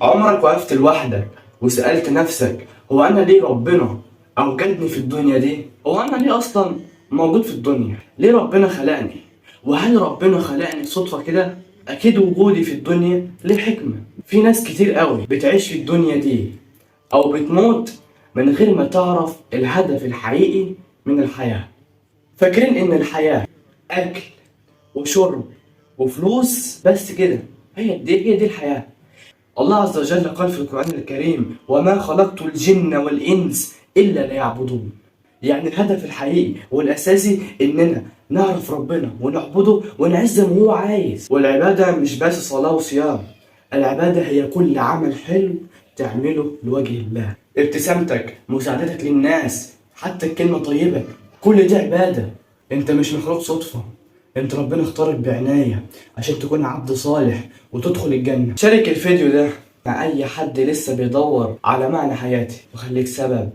عمرك وقفت لوحدك وسألت نفسك هو أنا ليه ربنا أوجدني في الدنيا دي؟ هو أنا ليه أصلا موجود في الدنيا؟ ليه ربنا خلقني؟ وهل ربنا خلقني صدفة كده؟ أكيد وجودي في الدنيا ليه حكمة. في ناس كتير قوي بتعيش في الدنيا دي أو بتموت من غير ما تعرف الهدف الحقيقي من الحياة. فاكرين إن الحياة أكل وشرب وفلوس بس كده. هي دي الحياة. الله عز وجل قال في القرآن الكريم: وما خلقت الجن والإنس إلا ليعبدون. يعني الهدف الحقيقي والأساسي إننا نعرف ربنا ونعبده ونعز زي ما هو عايز. والعبادة مش بس صلاة وصيام، العبادة هي كل عمل حلو تعمله لوجه الله. ابتسامتك، مساعدتك للناس، حتى الكلمة طيبة، كل دي عبادة. انت مش مخلوق صدفة، انت ربنا اختارك بعناية عشان تكون عبد صالح وتدخل الجنة. شارك الفيديو ده مع اي حد لسه بيدور على معنى حياتي وخليك سبب